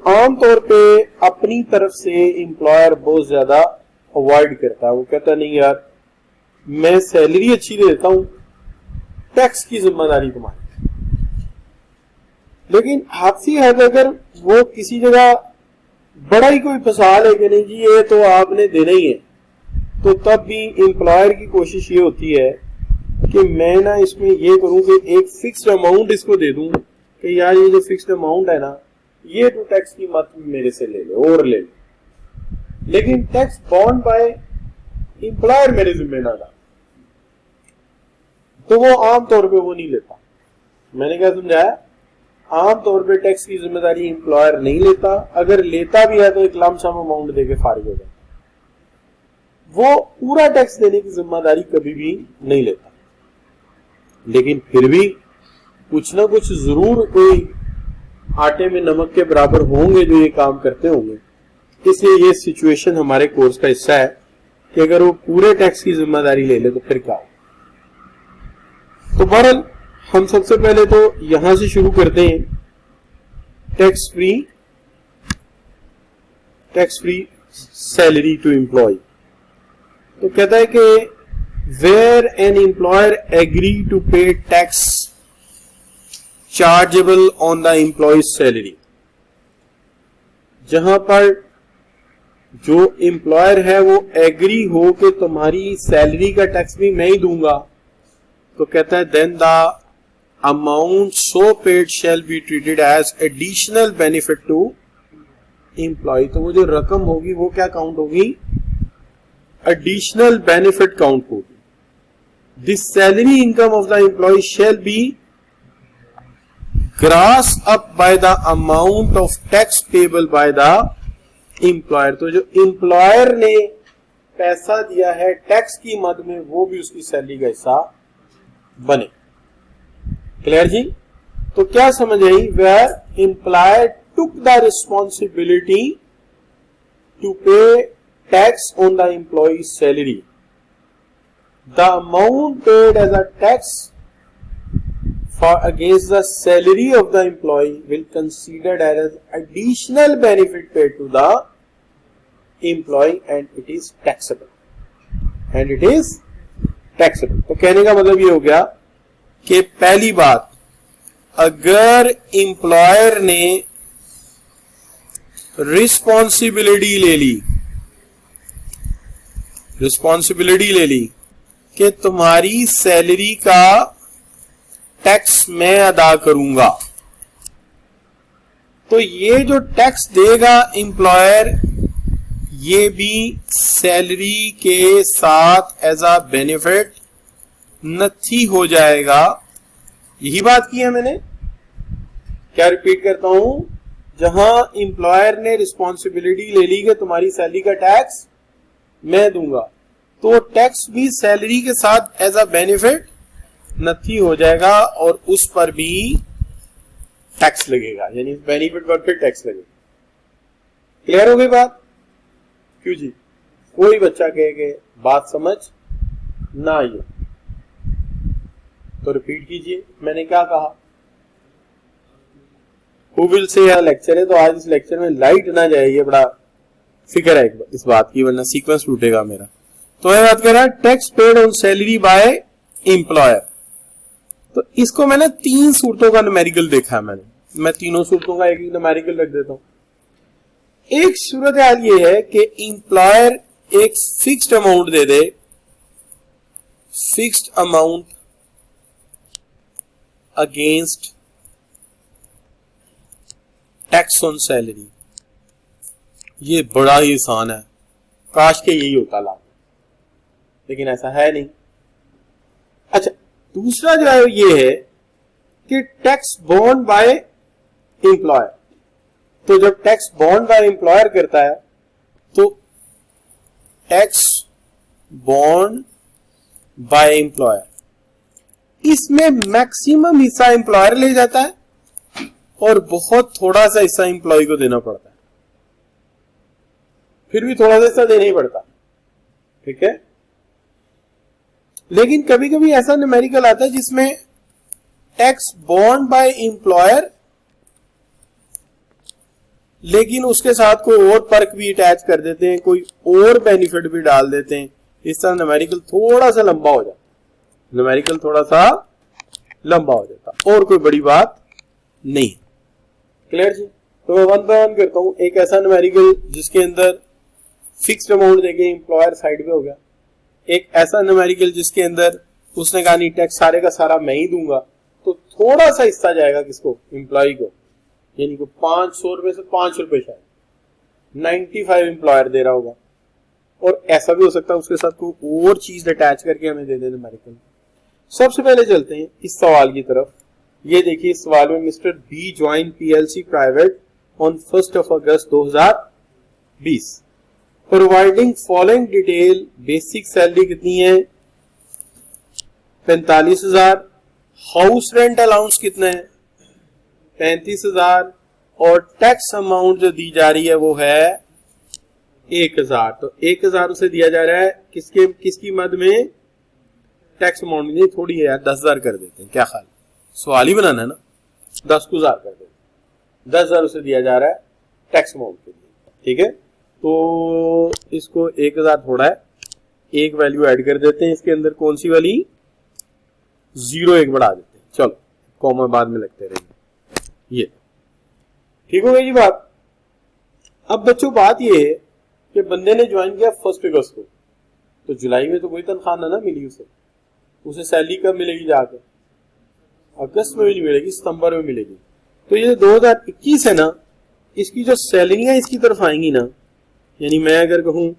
आमतौर पे अपनी तरफ से एम्प्लॉयर बहुत ज्यादा अवॉइड करता है, वो कहता नहीं यार मैं सैलरी अच्छी दे देता हूं, टैक्स की जिम्मेदारी तुम्हारी। लेकिन हादसी है अगर वो किसी जगह बड़ा ही कोई फंसा ले कि नहीं जी ये तो आपने देना ही है, तो तब भी एम्प्लॉयर की कोशिश ये होती है कि मैं ना इसमें ये करूं कि एक फिक्स्ड अमाउंट इसको दे दूं कि यार ये जो फिक्स्ड अमाउंट है ना ये तो टैक्स की मत मेरे से ले ले और ले ले, लेकिन टैक्स बॉन्ड बाय एम्प्लॉयर मेरे जिम्मे ना डाल, तो वो आमतौर पे वो नहीं लेता। मैंने क्या समझाया, आमतौर पे टैक्स की जिम्मेदारी एम्प्लॉयर नहीं लेता, अगर लेता भी है तो एक लमसम अमाउंट देके फारिग हो जाता, वो पूरा टैक्स देने की जिम्मेदारी कभी भी नहीं लेता। लेकिन फिर भी कुछ ना कुछ जरूर कोई आटे में नमक के बराबर होंगे जो ये काम करते होंगे, इसलिए ये सिचुएशन हमारे कोर्स का हिस्सा है कि अगर वो पूरे टैक्स की जिम्मेदारी ले ले तो फिर क्या हो। तो बहरहाल हम सबसे पहले तो यहां से शुरू करते हैं, tax free salary to employ. तो कहता है कि where an employer agree to pay tax chargeable on the employ salary, जहां पर जो एम्प्लॉयर है वो एग्री हो कि तुम्हारी सैलरी का टैक्स भी मैं ही दूंगा, तो कहता है then the amount so paid shall be treated as additional benefit to employ. तो वो जो रकम होगी वो क्या काउंट होगी, एडिशनल बेनिफिट काउंट होगी। This salary income of the employee shall be gross up by the amount of tax payable by the employer. तो जो एम्प्लॉयर ने पैसा दिया है टैक्स की मद में वो भी उसकी सैलरी का हिस्सा बने। क्लियर जी? तो क्या समझ आई, where employer took the responsibility to pay tax on the employ salary, the amount paid as a tax for against the salary of the employee will considered as additional benefit paid to the employee and it is taxable, तो कहने का मतलब ये हो गया कि पहली बात, अगर एम्प्लॉयर ने रिस्पॉन्सिबिलिटी ले ली कि तुम्हारी सैलरी का टैक्स मैं अदा करूंगा, तो ये जो टैक्स देगा एम्प्लॉयर ये भी सैलरी के साथ एज अ बेनिफिट नथी हो जाएगा। यही बात की है मैंने, क्या रिपीट करता हूं, जहां एम्प्लॉयर ने रिस्पॉन्सिबिलिटी ले ली कि तुम्हारी सैलरी का टैक्स मैं दूंगा, तो टैक्स भी सैलरी के साथ एज अ बेनिफिट नथी हो जाएगा और उस पर भी टैक्स लगेगा, यानी बेनिफिट पर फिर टैक्स लगेगा। क्लियर हो गई बात? क्यों जी, कोई बच्चा कहे बात समझ ना आई तो रिपीट कीजिए, मैंने क्या कहा। हु विल से यार लेक्चर है तो आज इस लेक्चर में लाइट ना जाए, ये बड़ा फिक्र है इस बात की, वरना सीक्वेंस टूटेगा मेरा। तो मैं बात कर रहा tax paid on salary by employer. तो इसको मैंने 3 सूरतों का न्यूमेरिकल देखा है, मैं तीनों सूरतों का एक एक न्यूमेरिकल रख देता हूं। एक सूरत हाल ये है कि एम्प्लॉयर एक fixed amount they they, fixed amount against tax on salary. ये बड़ा ही आसान है, काश के यही होता लाभ, लेकिन ऐसा है नहीं। अच्छा, दूसरा जो है ये है कि टैक्स बॉन्ड बाय एम्प्लॉयर। तो जब टैक्स बॉन्ड बाय एम्प्लॉयर करता है तो टैक्स बॉन्ड बाय एम्प्लॉयर, इसमें मैक्सिमम हिस्सा एम्प्लॉयर ले जाता है और बहुत थोड़ा सा हिस्सा एम्प्लॉय को देना पड़ता है, फिर भी थोड़ा सा हिस्सा देना ही पड़ता, ठीक है। लेकिन कभी कभी ऐसा न्यूमेरिकल आता है जिसमें टैक्स बॉन्ड बाय एम्प्लॉयर लेकिन उसके साथ कोई और पर्क भी अटैच कर देते हैं, कोई और बेनिफिट भी डाल देते हैं, इस तरह न्यूमेरिकल थोड़ा सा लंबा हो जाता, न्यूमेरिकल थोड़ा सा लंबा हो जाता, और कोई बड़ी बात नहीं। क्लियर जी? तो मैं वन बाय वन करता हूं। एक ऐसा न्यूमेरिकल जिसके अंदर फिक्स्ड अमाउंट देके एम्प्लॉयर साइड पे हो गया, एक ऐसा न्यूमेरिकल जिसके अंदर उसने कहा नहीं टैक्स सारे का सारा मैं ही दूंगा, तो थोड़ा सा हिस्सा जाएगा किसको, एम्प्लॉय को, यानी कि 500 रुपए से 5 रुपए शायद 95 एम्प्लॉयर दे रहा होगा। और ऐसा भी हो सकता है उसके साथ कोई और चीज अटैच करके हमें दे दे न्यूमेरिकल। सबसे पहले चलते हैं इस सवाल की तरफ। ये देखिए इस सवाल में mister B join PLC private on 1 August 2020, providing following detail. Basic salary कितनी है? 45,000। हाउस रेंट अलाउंस कितना है? 35,000। और टैक्स अमाउंट जो दी जा रही है वो है 1,000। तो 1,000 उसे दिया जा रहा है किसकी मद में? टैक्स अमाउंट नहीं थोड़ी है यार, 10,000 कर देते हैं, क्या ख्याल? सवाल ही बनाना है ना, 10,000 कर देते हैं। 10,000 उसे दिया जा रहा है टैक्स अमाउंट के लिए, ठीक है। तो इसको 1,000 थोड़ा है, एक वैल्यू ऐड कर देते हैं इसके अंदर, कौन सी वाली? 0 एक बढ़ा देते हैं, चलो कॉमा बाद में लगते रहेंगे, ये ठीक हो गई जी बात। अब बच्चों बात ये है कि बंदे ने ज्वाइन किया 1 अगस्त को, तो जुलाई में तो कोई तनख्वाह ना मिली उसे सैलरी कब मिलेगी? जाकर अगस्त में भी नहीं मिलेगी, सितंबर में मिलेगी। तो ये 2021 है ना, इसकी जो सैलरियां इसकी तरफ आएंगी ना, यानी मैं अगर कहूं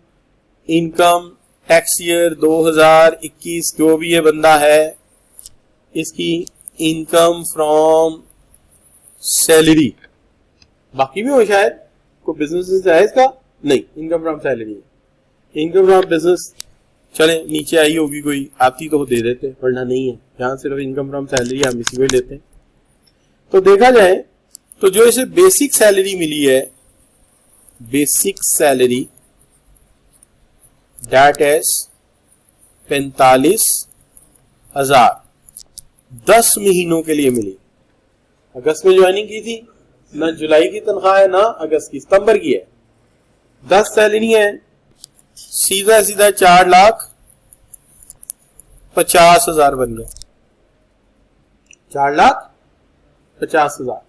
इनकम टैक्स ईयर 2021 जो भी ये बंदा है, इसकी इनकम फ्रॉम सैलरी, बाकी भी हो शायद कोई बिजनेस है इसका, नहीं, इनकम फ्रॉम सैलरी है। इनकम फ्रॉम बिजनेस चले नीचे आई होगी कोई, आती तो दे देते, वरना नहीं है, यहां सिर्फ इनकम फ्रॉम सैलरी हम इसी को ही लेते हैं। तो देखा जाए तो जो इसे बेसिक सैलरी मिली है, बेसिक सैलरी दैट इज 45,000 10 महीनों के लिए मिली। अगस्त में ज्वाइनिंग की थी, ना जुलाई की तनख्वाह है ना अगस्त की, सितंबर की है। 10 सैलरी है, सीधा सीधा 4,50,000 बन गया, 4,50,000,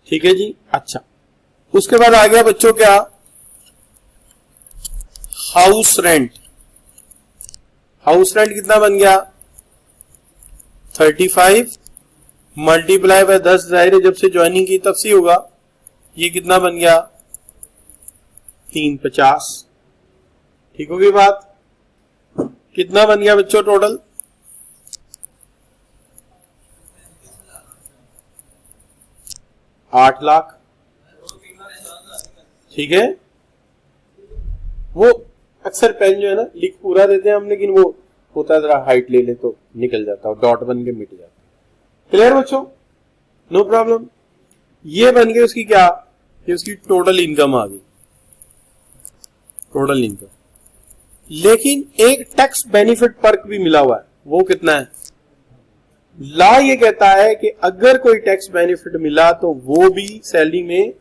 ठीक है जी। अच्छा, उसके बाद आ गया बच्चों क्या? House rent. हाउस रेंट कितना बन गया? 35 मल्टीप्लाई बाय 10, जाहिर है जब से ज्वाइनिंग की तब से होगा, ये कितना बन गया? 350, ठीक होगी बात। कितना बन गया बच्चों टोटल? 8 लाख, ठीक है। वो अक्सर पेन जो है ना लिख पूरा देते हैं हम, लेकिन वो होता है जरा हाइट ले ले तो निकल जाता है, डॉट बन के मिट जाता है। क्लियर बच्चों? No problem. ये बन गई उसकी क्या? ये उसकी टोटल इनकम आ गई, टोटल इनकम। लेकिन एक टैक्स बेनिफिट पर्क भी मिला हुआ है, वो कितना है? लॉ ये कहता है कि अगर कोई टैक्स बेनिफिट मिला तो वो भी सैलरी में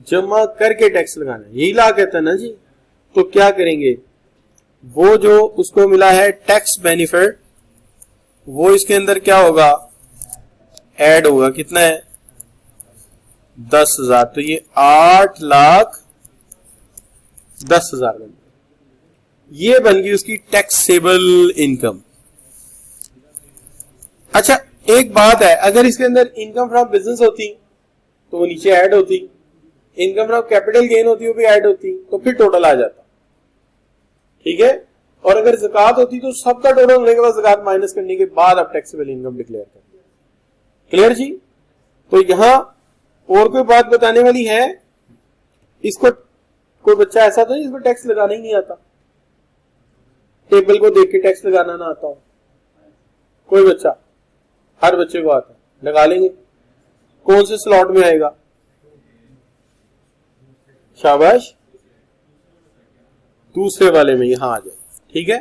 जमा करके टैक्स लगाना है, यही लॉ कहता है ना जी। तो क्या करेंगे? वो जो उसको मिला है टैक्स बेनिफिट, वो इसके अंदर क्या होगा? ऐड होगा। कितना है? 10,000। तो ये 8,10,000 बन गई, ये बन गई उसकी टैक्सेबल इनकम। अच्छा, एक बात है, अगर इसके अंदर इनकम फ्रॉम बिजनेस होती तो वो नीचे ऐड होती, इनकम फ्रॉम कैपिटल गेन होती वो भी ऐड होती, तो फिर टोटल आ जाता, ठीक है। और अगर ज़कात होती तो सबका टोटल होने के बाद ज़कात माइनस करने के बाद आप टैक्सेबल इनकम डिक्लेयर करें। क्लियर जी? तो यहां और कोई बात बताने वाली है? इसको कोई बच्चा ऐसा तो नहीं इसको टैक्स लगाना ही नहीं आता, टेबल को देख के टैक्स लगाना ना आता हो? कोई बच्चा? हर बच्चे को आता है, लगा लेंगे। कौन से स्लॉट में आएगा? शाबाश, दूसरे वाले में यहां आ जाए, ठीक है।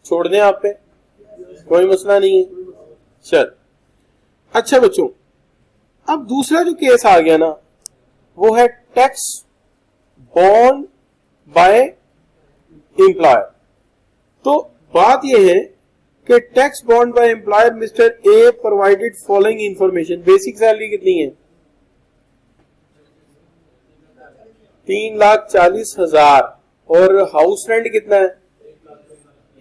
छोड़ दें आप पे, कोई मसला नहीं है। चल, अच्छा बच्चों, अब दूसरा जो केस आ गया ना, वो है टैक्स बॉर्न बाय एम्प्लॉयर। तो बात यह है कि tax born by employer mister A provided following information. Basic salary कितनी है? 3,40,000 और हाउस रेंट कितना है?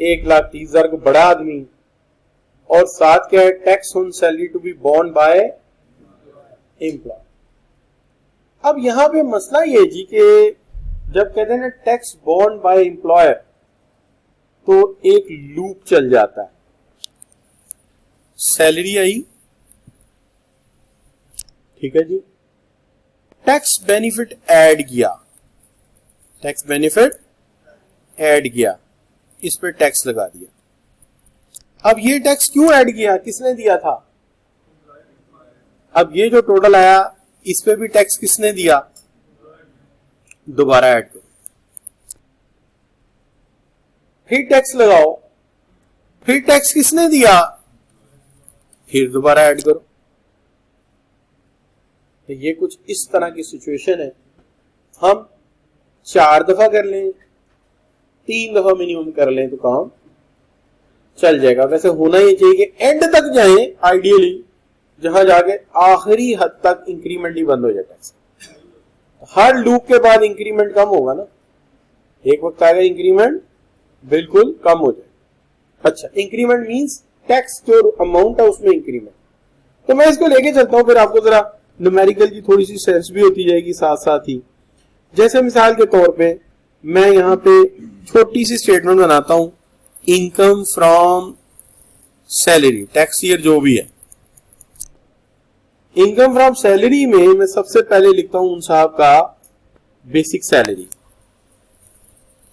1,30,000 को बड़ा आदमी। और साथ क्या है? Tax on salary to be borne by employee. अब यहां पे मसला ये जी कि जब कहते हैं ना टैक्स बॉर्न बाय एम्प्लॉयर तो एक लूप चल जाता है। सैलरी आई, ठीक है जी, टैक्स बेनिफिट ऐड किया, टैक्स बेनिफिट ऐड किया, इस पे टैक्स लगा दिया। अब ये टैक्स क्यों ऐड किया? किसने दिया था? अब ये जो टोटल आया इस पे भी टैक्स किसने दिया? दोबारा ऐड करो, फिर टैक्स लगाओ, फिर टैक्स किसने दिया? फिर दोबारा ऐड करो। तो ये कुछ इस तरह की सिचुएशन है। हम 4 दफा कर लें, 3 दफा मिनिमम कर लें तो काम चल जाएगा। वैसे होना ही चाहिए कि एंड तक जाएं आइडियली, जहां जाके आखिरी हद तक इंक्रीमेंट ही बंद हो जाए टैक्स। हर लूप के बाद इंक्रीमेंट कम होगा ना, एक वक्त आएगा इंक्रीमेंट बिल्कुल कम हो जाए। अच्छा, इंक्रीमेंट मींस टैक्स जो अमाउंट है उसमें इंक्रीमेंट। तो मैं इसको लेके चलता हूं, फिर आपको जरा न्यूमेरिकल की थोड़ी सी सेंस भी होती जाएगी साथ साथ ही। जैसे मिसाल के तौर पे मैं यहां पे छोटी सी स्टेटमेंट बनाता हूं, income from salary, tax year जो भी है। इनकम फ्रॉम सैलरी में मैं सबसे पहले लिखता हूं उन साहब का बेसिक सैलरी।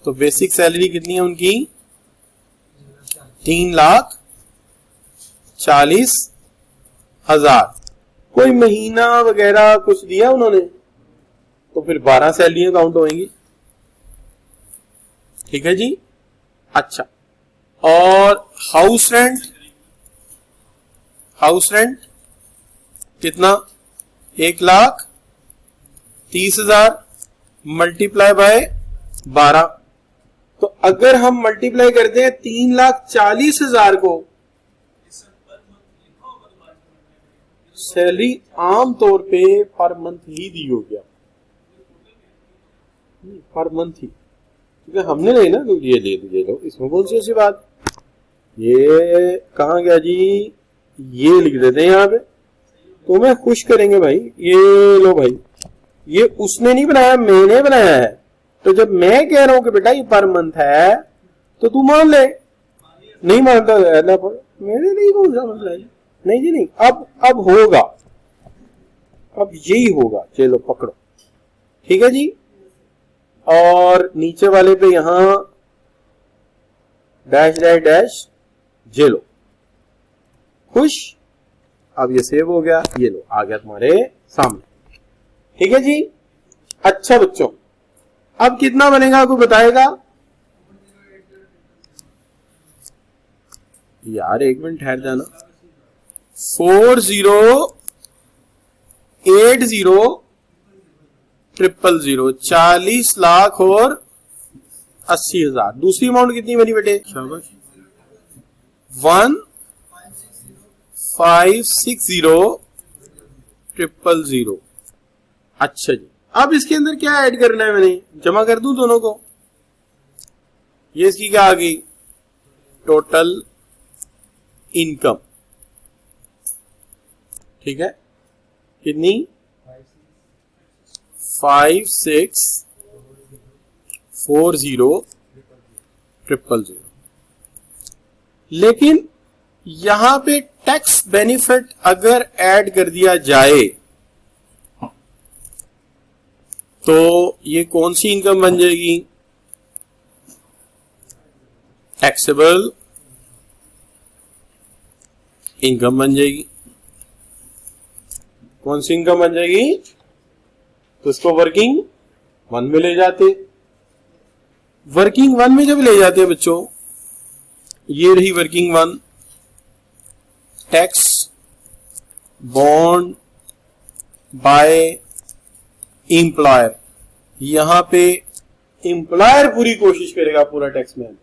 तो बेसिक सैलरी कितनी है उनकी? 3,40,000। कोई महीना वगैरह कुछ दिया उन्होंने तो फिर 12 सैलरियां काउंट होंगी, ठीक है जी। अच्छा, और हाउस रेंट, हाउस रेंट कितना? 1,30,000 मल्टीप्लाई बाय 12। तो अगर हम मल्टीप्लाई करते हैं 3,40,000 को, सैलरी आम तौर पे पर मंथ ही दी हो गया, पर मंथ ही, क्योंकि हमने नहीं ना, तो ये दे दीजिए लो, इसमें कौन सी ऐसी बात? ये कहां गया जी? ये लिख देते हैं यहां पे, तो मैं खुश करेंगे भाई। ये लो भाई, ये उसने नहीं बनाया, मैंने बनाया है। तो जब मैं कह रहा हूं कि बेटा ये पर मंथ है तो तू मान ले। नहीं मानता मैंने नहीं, कौन सा मसला है? नहीं जी नहीं, अब होगा, अब यही होगा। चलो पकड़ो, ठीक है जी। और नीचे वाले पे यहां डैश डैश डैश, ये लो, खुश। अब ये सेव हो गया, ये लो आ गया तुम्हारे सामने, ठीक है जी। अच्छा बच्चों, अब कितना बनेगा कोई बताएगा? यार एक मिनट ठहर जाना। 40,80,000, 40 लाख और 80,000। दूसरी अमाउंट कितनी बनी बेटे? 1,560,000। अच्छा जी, अब इसके अंदर क्या ऐड करना है? मैंने जमा कर दूं दोनों को। ये इसकी क्या आ गई? टोटल इनकम, ठीक है। कितनी? 5,640,000। लेकिन यहां पे टैक्स बेनिफिट अगर ऐड कर दिया जाए तो ये कौन सी इनकम बन जाएगी? टैक्सेबल इनकम बन जाएगी। कौन सी इनकम बन जाएगी? तो इसको वर्किंग 1 में ले जाते। वर्किंग 1 में जब ले जाते हैं बच्चों, ये रही working 1, tax born by employer, यहां पे एम्प्लॉयर पूरी कोशिश करेगा पूरा टैक्स में।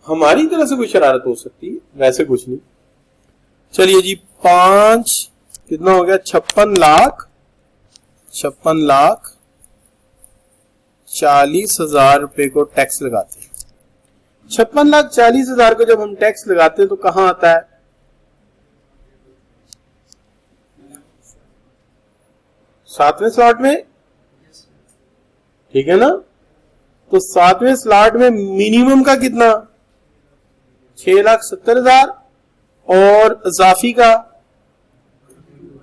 हमारी तरफ से कोई शरारत हो सकती है, वैसे कुछ नहीं। चलिए जी, 5 कितना हो गया, 56 लाख 40,000 रुपए को टैक्स लगाते हैं। 56,40,000 को जब हम टैक्स लगाते हैं तो कहां आता है, सातवें स्लॉट में, ठीक है ना। तो सातवें स्लॉट में मिनिमम का कितना, 6,70,000 और इजाफी का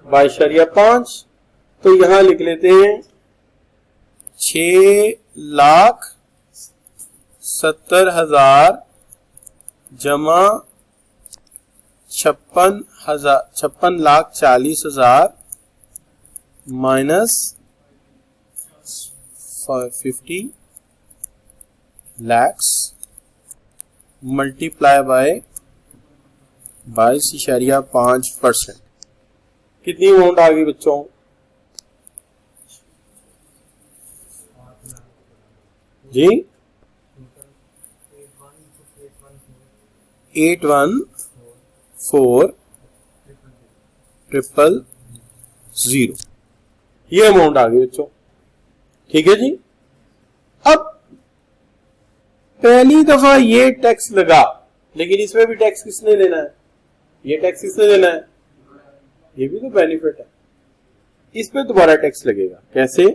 22.5। तो यहां लिख लेते हैं 6,70,000 जमा 56,40,000 माइनस 50 lakhs मल्टीप्लाई बाय 22.5%। कितनी अमाउंट आ गई बच्चों, जी 814,000, ये अमाउंट आ गई बच्चों, ठीक है जी। अब पहली दफा ये टैक्स लगा, लेकिन इसमें भी टैक्स किसने देना है, ये टैक्स किसने देना है, ये भी तो बेनिफिट है, इस पे दोबारा टैक्स लगेगा। कैसे,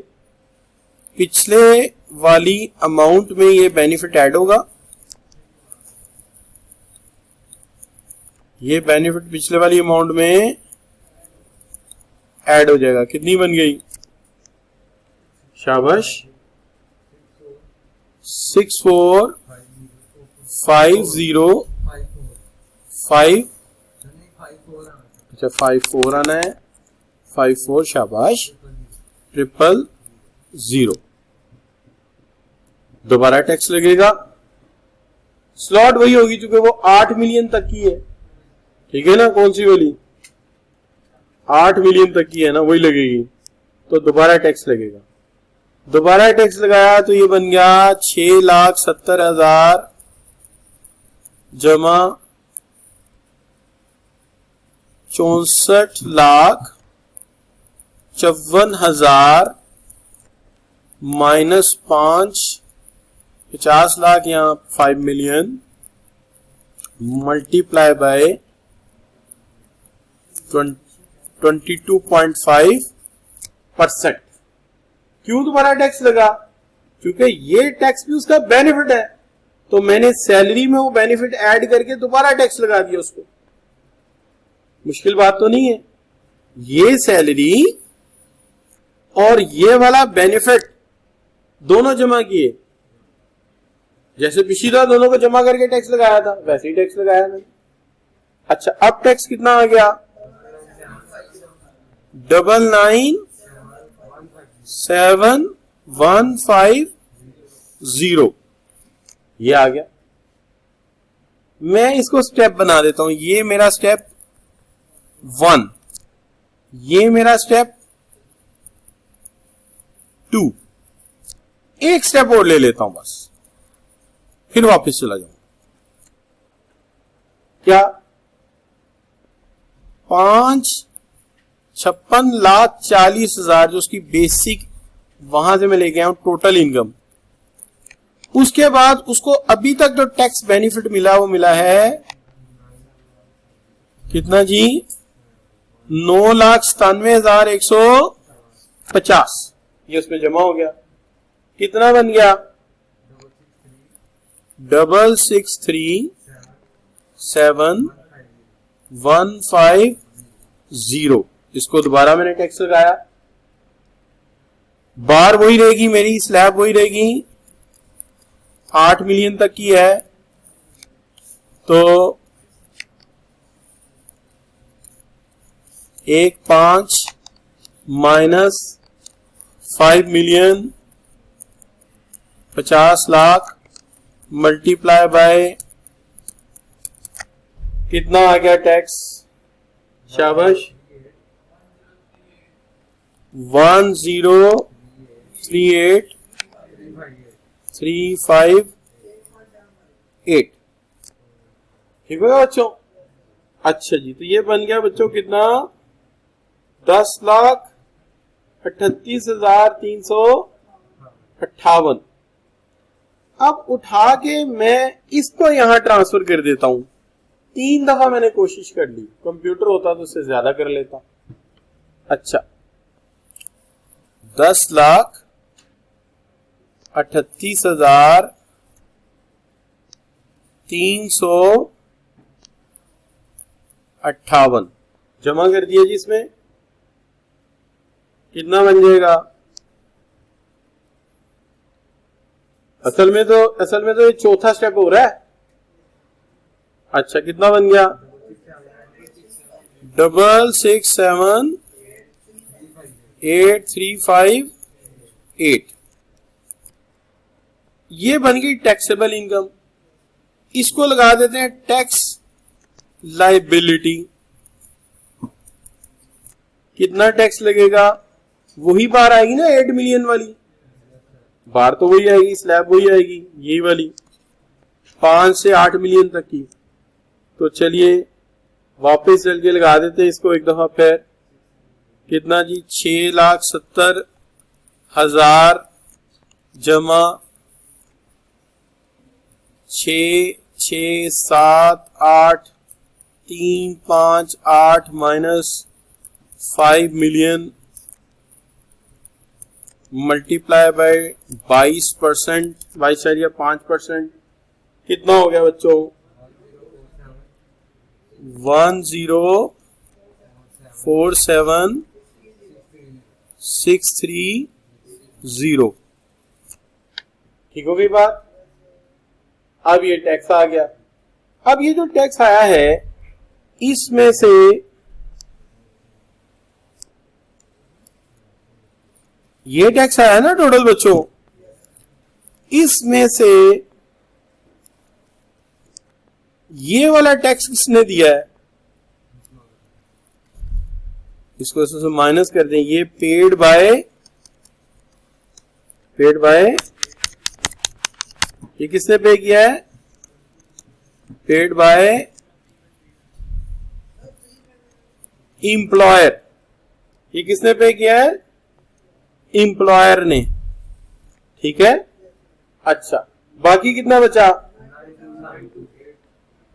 पिछले वाली अमाउंट में ये बेनिफिट ऐड होगा, ये बेनिफिट पिछले वाली अमाउंट में ऐड हो जाएगा। कितनी बन गई, शाबाश, 64,505, अच्छा 54 आना है, 54, शाबाश, 000। दोबारा टैक्स लगेगा, स्लॉट वही होगी क्योंकि वो 8 मिलियन तक की है, ठीक है ना। कौन सी वाली, 8 मिलियन तक की है ना, वही लगेगी। तो दोबारा टैक्स लगेगा, दोबारा टैक्स लगाया तो ये बन गया 6,70,000 जमा 64,54,000 माइनस 5, 50 लाख, यहां 5 मिलियन मल्टीप्लाई बाय 22.5%। क्यों दोबारा टैक्स लगा, क्योंकि ये टैक्स भी उसका बेनिफिट है, तो मैंने सैलरी में वो बेनिफिट ऐड करके दोबारा टैक्स लगा दिया उसको। मुश्किल बात तो नहीं है, ये सैलरी और ये वाला बेनिफिट दोनों जमा किए, जैसे पिछली बार दोनों को जमा करके टैक्स लगाया था वैसे ही टैक्स लगाया मैंने। अच्छा, अब टैक्स कितना आ गया, 99,715,000, ये आ गया। मैं इसको स्टेप बना देता हूं, ये मेरा स्टेप 1, ये मेरा स्टेप 2, एक स्टेप और ले लेता हूं बस, फिर वापस चला जाऊं। क्या 56,40,000 जो उसकी बेसिक, वहां से मैं लेके आया हूं टोटल इनकम, उसके बाद उसको अभी तक जो टैक्स बेनिफिट मिला वो मिला है कितना जी, 9,97,150, ये उसमें जमा हो गया। कितना बन गया, 667,150। इसको दोबारा मैंने टैक्स लगाया, बार वही रहेगी मेरी, स्लैब वही रहेगी, 8 मिलियन तक की है, तो 1.5 minus 5 million 50 lakh multiply by कितना आ गया टैक्स, शाबाश 1038,358। ठीक है बच्चों। अच्छा जी, तो ये बन गया बच्चों कितना, 10,38,358। अब उठा के मैं इसको यहां ट्रांसफर कर देता हूं। 3 दफा मैंने कोशिश कर ली, कंप्यूटर होता तो उससे ज्यादा कर लेता। अच्छा, 10,38,358 जमा कर दिया जी। इसमें कितना बन जाएगा? असल में तो ये चौथा स्टेप हो रहा है। अच्छा, कितना बन गया? 667,8,358। ये बन गई टैक्सेबल इनकम। इसको लगा देते हैं टैक्स लाइबिलिटी। कितना टैक्स लगेगा? वही बार आएगी ना 8 मिलियन वाली बार, तो वही आएगी, स्लैब वही आएगी, यही वाली 5 से 8 मिलियन तक की। तो चलिए वापस चल के लगा देते हैं इसको एक दफा फिर। कितना जी? 6,70,000 जमा 6,6,7,8,3,5,8 माइनस 5 मिलियन मल्टीप्लाई बाय 22%, 22.5%। कितना हो गया बच्चों? 10,47,630। ठीक हो गई बात। अब ये टैक्स आ गया। अब ये जो टैक्स आया है इसमें से ये टैक्स आया ना टोटल बच्चों, इसमें से ये वाला टैक्स किसने दिया है? इसको इसमें से माइनस कर दें। ये पेड बाय ये किसने पे किया है? Paid by employer. ये किसने पे किया है? एम्प्लॉयर ने। ठीक है। अच्छा, बाकी कितना बचा?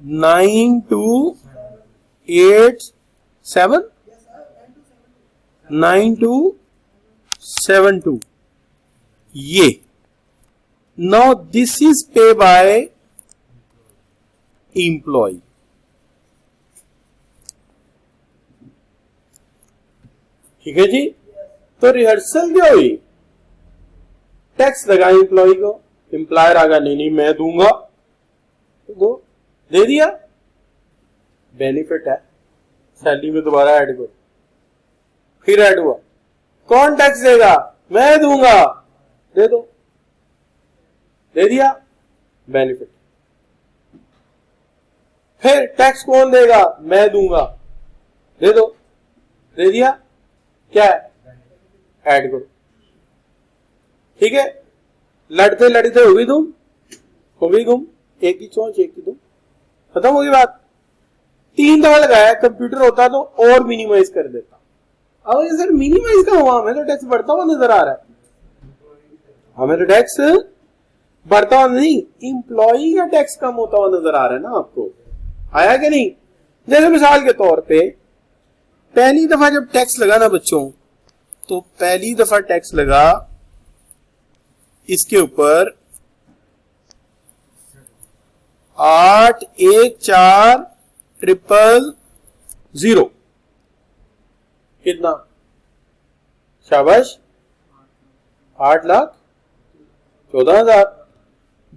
9272 ये। Now this is pay by employee. ठीक है जी। तो रिहर्सल क्या हुई? टैक्स लगा एम्प्लॉय को, एम्प्लॉयर आगा नहीं मैं दूंगा, तो दो, दे दिया, बेनिफिट है, सैलरी में दोबारा ऐड करो, फिर ऐड हुआ, कौन टैक्स देगा? मैं दूंगा, दे दो, दे दिया, बेनिफिट। फिर टैक्स कौन देगा? मैं दूंगा, दे दो, दे दिया, क्या है? ऐड करो। ठीक है। लड़ते लड़ते हो गई गुम, एक की चोंच एक की दुम, खत्म होगी बात। 3 दफा लगाया, कंप्यूटर होता तो और मिनिमाइज कर देता। अब ये सर मिनिमाइज का हुआ, हमें तो टैक्स बढ़ता हुआ नजर आ रहा है। हमें तो टैक्स बढ़ता हुआ नहीं, एम्प्लॉई का टैक्स कम होता हुआ नजर आ रहा है ना आपको, आया कि नहीं? जैसे मिसाल के तौर पे पहली दफा जब टैक्स लगा ना बच्चों, तो पहली दफा टैक्स लगा इसके ऊपर 8,14,000 कितना? शाबाश, 8,14,000।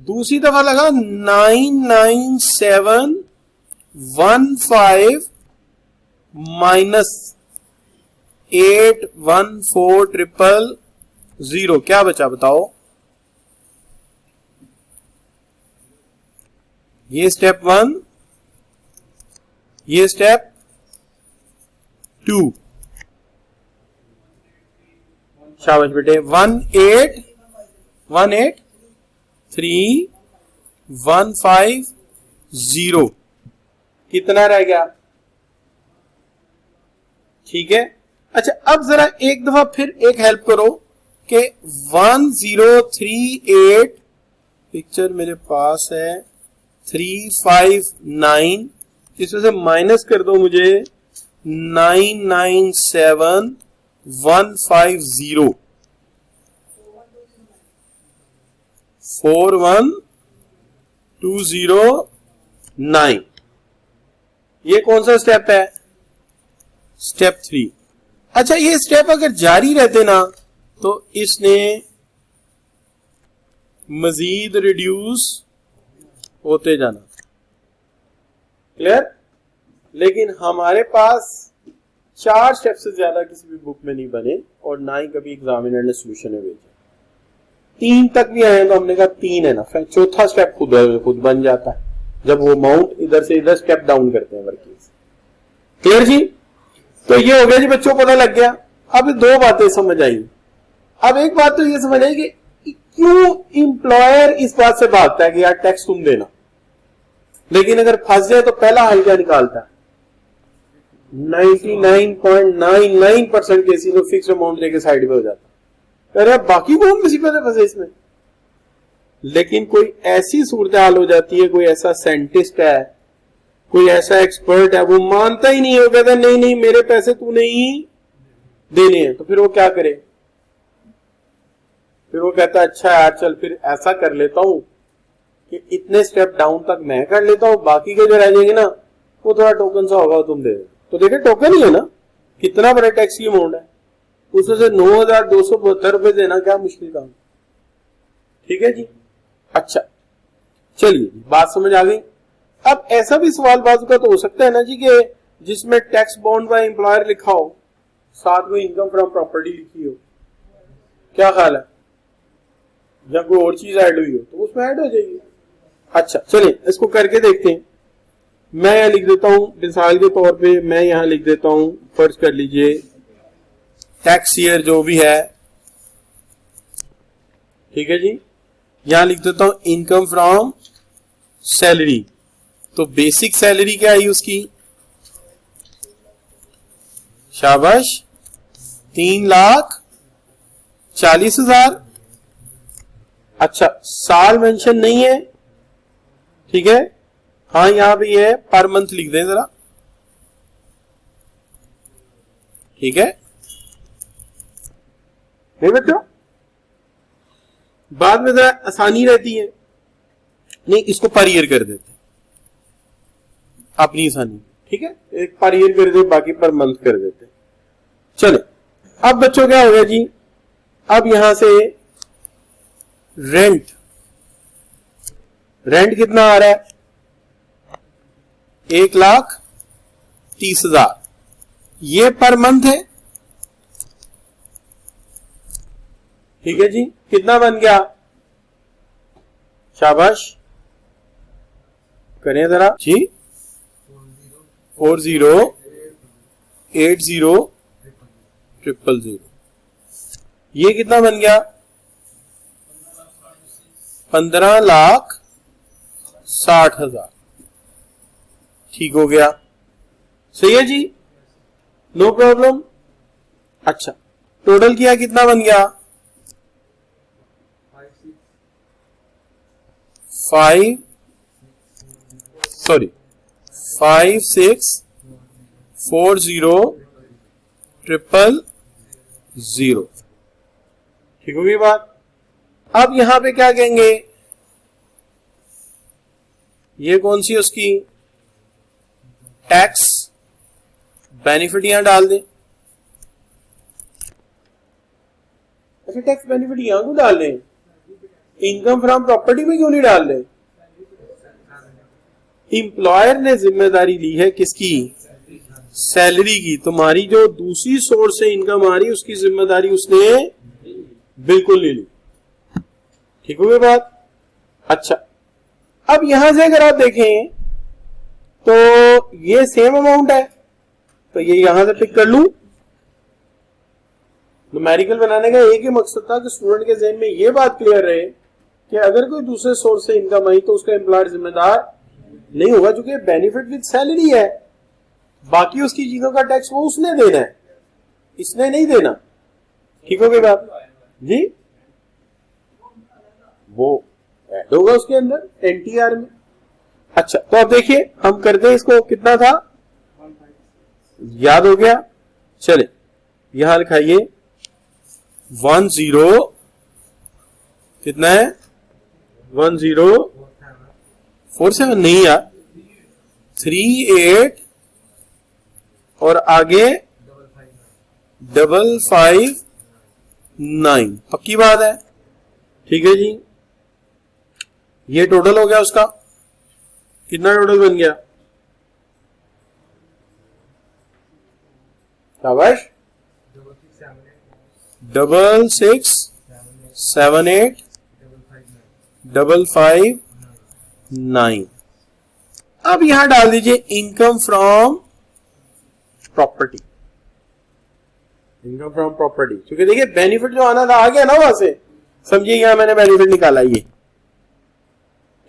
दूसरी दफा लगा 9,97,15 माइनस 8,14,000 क्या बचा बताओ? ये स्टेप 1, ये स्टेप 2। शाबाश बेटे 183,150 कितना रह गया? ठीक है। अच्छा अब जरा एक दफा फिर एक हेल्प करो कि 1038 पिक्चर मेरे पास है 359 इसमें से माइनस कर दो मुझे 997150 41209 ये कौन सा स्टेप है? स्टेप 3। अच्छा ये स्टेप अगर जारी रहते ना तो इसने मजीद रिड्यूस होते जाना। क्लियर? लेकिन हमारे पास 4 स्टेप से ज्यादा किसी भी बुक में नहीं बने और ना ही कभी एग्जामिनर ने सोल्यूशन में भेजा। 3 तक भी आए तो हमने कहा 3 है ना, फिर चौथा स्टेप खुद बन जाता है जब वो माउंट इधर से इधर स्टेप डाउन करते हैं वर्किंग। क्लियर जी? तो ये हो गया जी बच्चों, पता लग गया। अब 2 बातें समझ आई। अब एक बात तो ये समझ आई कि क्यों एम्प्लॉयर इस बात से भागता है कि यार टैक्स तुम देना, लेकिन अगर फंस जाए तो पहला हल क्या निकालता है? 99.99% केसेस में फिक्स अमाउंट लेके साइड पे हो जाता है। अरे बाकी कौन मुसीबत है फंसे इसमें? लेकिन कोई ऐसी सूरत हाल हो जाती है, कोई ऐसा साइंटिस्ट है, कोई ऐसा एक्सपर्ट है, वो मानता ही नहीं है, वो कहता है नहीं नहीं मेरे पैसे तू नहीं देने हैं। तो फिर वो क्या करे? फिर वो कहता है अच्छा यार चल फिर ऐसा कर लेता हूं कि इतने स्टेप डाउन तक मैं कर लेता हूं, बाकी के जो रह जाएंगे ना वो थोड़ा टोकन सा होगा तुम दे। तो देखे टोकन ही है ना, कितना बड़ा टैक्स की अमाउंट है, उसमें से 9,272 रुपए देना क्या मुश्किल काम। ठीक है जी। अच्छा चलिए बात समझ आ गई। अब ऐसा भी सवाल बाजू का तो हो सकता है ना जी कि जिसमें टैक्स बॉन्ड बाय एम्प्लॉयर लिखा हो, साथ में इनकम फ्रॉम प्रॉपर्टी लिखी हो, क्या ख्याल है? या कोई और चीज ऐड हुई हो तो उसमें ऐड हो जाएगी। अच्छा चलिए इसको करके देखते हैं। मैं यहां लिख देता हूं मिसाल के तौर पे, मैं यहां लिख देता हूं, फर्ज कर लीजिए टैक्स ईयर जो भी है, ठीक है जी। यहां लिख देता हूं इनकम फ्रॉम सैलरी। तो बेसिक सैलरी क्या आई उसकी? शाबाश 3,40,000। अच्छा साल मेंशन नहीं है, ठीक है। हाँ यहां भी है, पर मंथ लिख दें जरा, ठीक है। नहीं बच्चों बाद में जरा आसानी रहती है, नहीं इसको पर ईयर कर देते अपनी आसानी, ठीक है। एक पर ईयर कर दे, बाकी पर मंथ कर देते। चलो अब बच्चों क्या हो गया जी, अब यहां से रेंट कितना आ रहा है? 1,30,000। ये पर मंथ है, ठीक है जी। कितना बन गया? शाबाश करें जरा जी। 40800000। ये कितना बन गया? 15,60,000। ठीक हो गया, सही है जी, नो प्रॉब्लम। अच्छा टोटल किया कितना बन गया? 5640,000। ठीक होगी बात। अब यहां पे क्या कहेंगे? ये कौन सी उसकी टैक्स बेनिफिट यहां डाल दें। अच्छा टैक्स बेनिफिट यहां क्यों डाल दें? इनकम फ्रॉम प्रॉपर्टी में क्यों नहीं डाल रहे? एम्प्लॉयर ने जिम्मेदारी ली है किसकी? सैलरी की। तुम्हारी जो दूसरी सोर्स से इनकम आ रही उसकी जिम्मेदारी उसने बिल्कुल नहीं ली। ठीक हो गई बात। अच्छा अब यहां से अगर आप देखें तो ये सेम अमाउंट है, तो ये यहां से पिक कर लूं, न्यूमेरिकल बनाने का एक ही मकसद था कि स्टूडेंट के जहन में ये बात क्लियर रहे कि अगर कोई दूसरे सोर्स से इनकम आई तो उसका एम्प्लॉयर जिम्मेदार नहीं होगा, क्योंकि बेनिफिट विद सैलरी है, बाकी उसकी चीजों का टैक्स वो उसने देना है, इसने नहीं देना। ठीक हो गई बात जी? वो ऐड होगा उसके अंदर एनटीआर में। अच्छा, तो अब देखिए हम करते हैं इसको, कितना था याद हो गया? चले यहां लिखाइए 10 कितना है 1047 नहीं यार 38 और आगे 559। पक्की बात है? ठीक है जी, ये टोटल हो गया उसका। कितना टोटल बन गया? शाबाश, 6678 559। अब यहां डाल दीजिए income from property. Income from property, क्योंकि देखिए बेनिफिट जो आना था आ गया ना वहां से, समझिए यहां मैंने बेनिफिट निकाला ये।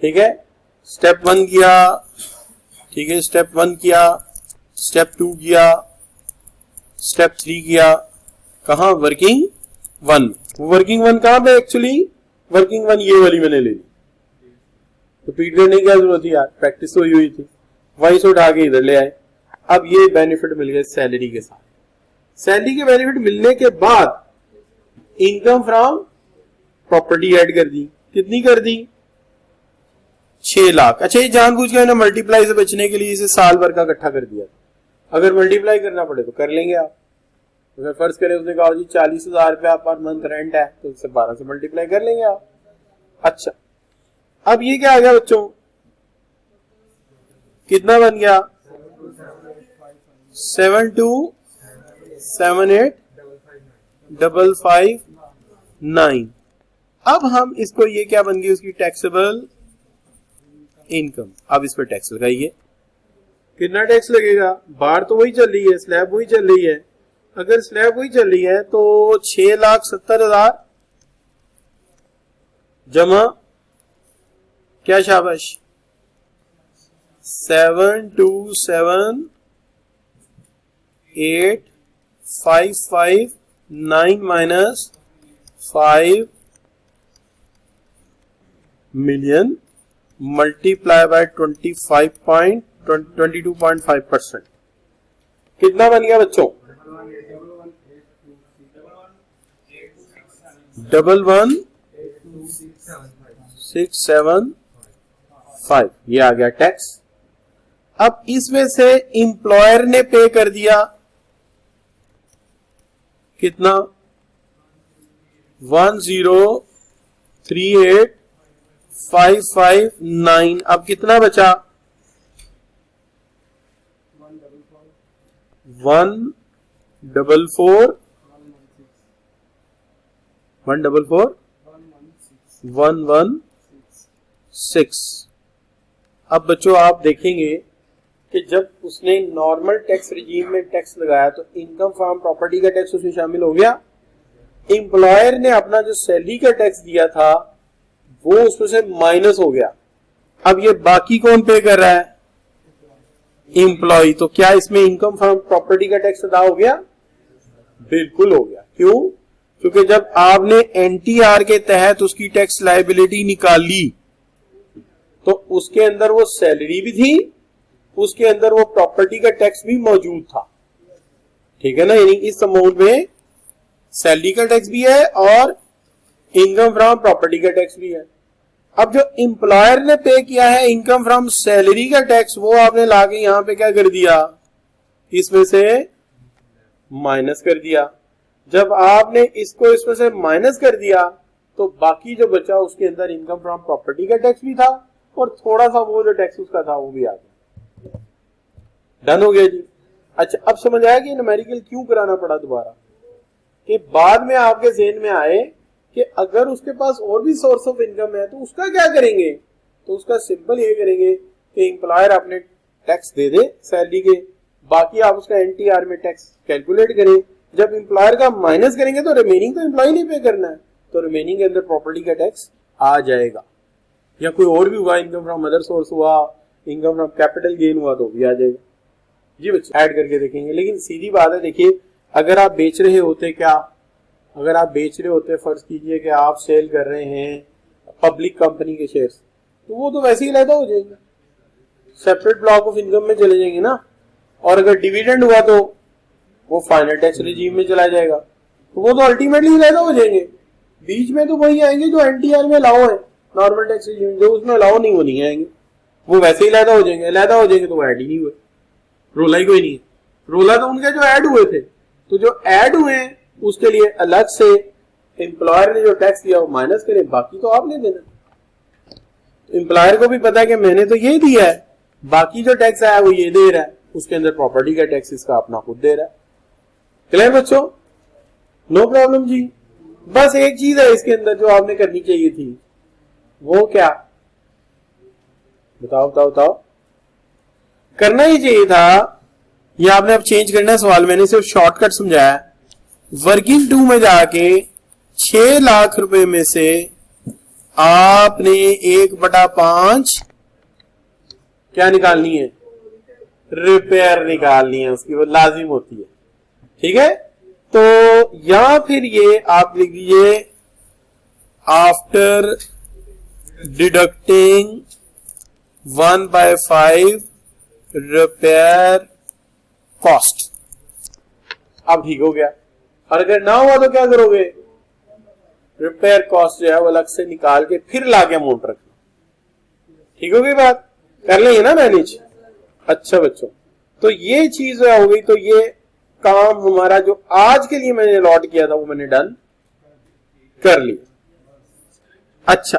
ठीक है, स्टेप 1 किया, ठीक है, स्टेप 1 किया, स्टेप 2 किया, स्टेप 3 किया, कहां? वर्किंग 1। वर्किंग 1 कहां पे? एक्चुअली वर्किंग 1 ये वाली मैंने ले ली, तो रिपीट करने की क्या जरूरत थी यार, प्रैक्टिस तो हुई थी, वहीं से उठा के इधर ले आए। अब ये बेनिफिट मिल गए सैलरी के साथ। सैलरी के बेनिफिट मिलने के बाद इनकम फ्रॉम प्रॉपर्टी ऐड कर दी। कितनी कर दी? 6 लाख। अच्छा, ये जानबूझ के मैंने मल्टीप्लाई से बचने के लिए इसे साल भर का इकट्ठा कर दिया। अगर मल्टीप्लाई करना पड़े तो कर लेंगे आप। अगर फर्ज करें उसने कहा जी 40,000 रुपया पर मंथ रेंट है, तो उससे 12 से मल्टीप्लाई कर लेंगे आप। अच्छा, अब ये क्या आ गया बच्चों? कितना बन गया? 7278,559। अब हम इसको, ये क्या बन गई उसकी टैक्सेबल इनकम। अब इस पर टैक्स लगाइए। कितना टैक्स लगेगा? बार तो वही चल रही है, स्लैब वही चल रही है। अगर स्लैब वही चल रही है तो 6,70,000 जमा क्या? शाबाश, 7278,559 माइनस 5 मिलियन मल्टीप्लाई बाय 22.5%। कितना बन गया बच्चों? 11,675। ये आ गया टैक्स। अब इसमें से इंप्लॉयर ने पे कर दिया कितना? 10,38,559। अब कितना बचा? 1,44,116। अब बच्चों आप देखेंगे कि जब उसने नॉर्मल टैक्स रिजीम में टैक्स लगाया तो इनकम फ्रॉम प्रॉपर्टी का टैक्स उसमें शामिल हो गया। एम्प्लॉयर ने अपना जो सैलरी का टैक्स दिया था वो उसमें से माइनस हो गया। अब ये बाकी कौन पे कर रहा है? एम्प्लॉय। तो क्या इसमें इनकम फ्रॉम प्रॉपर्टी का टैक्स अदा हो गया? बिल्कुल हो गया। क्यों? क्योंकि जब आपने एनटीआर के तहत उसकी टैक्स लायबिलिटी निकाली तो उसके अंदर वो सैलरी भी थी, उसके अंदर वो प्रॉपर्टी का टैक्स भी मौजूद था। ठीक है ना? यानी इस अमाउंट में सैलरी का टैक्स भी है और इनकम फ्रॉम प्रॉपर्टी का टैक्स भी है। अब जो एम्प्लॉयर ने पे किया है इनकम फ्रॉम सैलरी का टैक्स, वो आपने लाके यहां पे क्या कर दिया? इसमें से माइनस कर दिया। जब आपने इसको इसमें से माइनस कर दिया तो बाकी जो बचा उसके अंदर इनकम फ्रॉम प्रॉपर्टी का टैक्स भी था और थोड़ा सा वो जो टैक्स उसका था वो भी आ गया। डन हो गया जी। अच्छा, अब समझ आया कि न्यूमेरिकल क्यों कराना पड़ा दोबारा, कि बाद में आपके ज़हन में आए कि अगर उसके पास और भी सोर्स ऑफ इनकम है तो उसका क्या करेंगे? तो उसका सिंपल ये करेंगे कि एम्प्लॉयर अपने टैक्स दे दे सैलरी के, बाकी आप उसका एनटीआर में टैक्स कैलकुलेट करें, जब एम्प्लॉयर का माइनस करेंगे तो रिमेनिंग तो एम्प्लॉय नहीं पे करना है, तो रिमेनिंग के अंदर प्रॉपर्टी का टैक्स आ जाएगा। या कोई और भी हुआ, इनकम फ्रॉम अदर सोर्स हुआ, इनकम फ्रॉम कैपिटल गेन हुआ तो भी आ जाएगा। जी बच्चे ऐड करके देखेंगे। लेकिन सीधी बात है, देखिए अगर आप बेच रहे होते, क्या अगर आप बेच रहे होते, फर्ज कीजिए कि आप सेल कर रहे हैं पब्लिक कंपनी के शेयर्स, तो वो तो वैसे ही लैदा हो जाएंगे, सेपरेट ब्लॉक ऑफ इनकम में चले जाएंगे ना। और अगर डिविडेंड हुआ तो वो फाइनल टैक्स रिजीम में चला जाएगा, तो वो तो अल्टीमेटली लैदा हो जाएंगे। बीच में तो वही आएंगे जो एनटीआर में अलाउ है, नॉर्मल टैक्स रिजीम, जो उसमें अलाउ नहीं, वो नहीं आएंगे, वो वैसे ही लैदा हो जाएंगे। लैदा हो जाएंगे तो वो ऐड ही नहीं हुए, रोला ही कोई नहीं है। रोला तो उनके जो ऐड हुए थे, तो जो ऐड हुए हैं उसके लिए अलग से एम्प्लॉयर ने जो टैक्स दिया वो माइनस करे, बाकी तो आपने देना। एम्प्लॉयर को भी पता है कि मैंने तो ये दिया है, बाकी जो टैक्स आया वो ये दे रहा है, उसके अंदर प्रॉपर्टी का टैक्स इसका अपना खुद दे रहा है। क्लियर बच्चों? नो प्रॉब्लम जी। बस एक चीज है इसके अंदर जो आपने करनी चाहिए थी, वो क्या? बताओ बताओ बताओ। करना ही चाहिए था, ये आपने अब चेंज करना है सवाल, मैंने सिर्फ शॉर्टकट समझाया। वर्किंग 2 में जाके 6 लाख रुपए में से आपने 1/5 क्या निकालनी है? रिपेयर निकालनी है उसकी, वो लाजिम होती है। ठीक है, तो या फिर ये आप लिख दीजिए आफ्टर डिडक्टिंग 1/5 रिपेयर कॉस्ट। अब ठीक हो गया। और अगर ना हुआ तो क्या करोगे? रिपेयर कॉस्ट जो है वो अलग से निकाल के फिर लाके अमाउंट रखना। ठीक हो गई बात? कर लेंगे ना मैनेज? अच्छा बच्चों, तो ये चीज हो गई। तो ये काम हमारा जो आज के लिए मैंने अलॉट किया था वो मैंने डन कर लिया। अच्छा,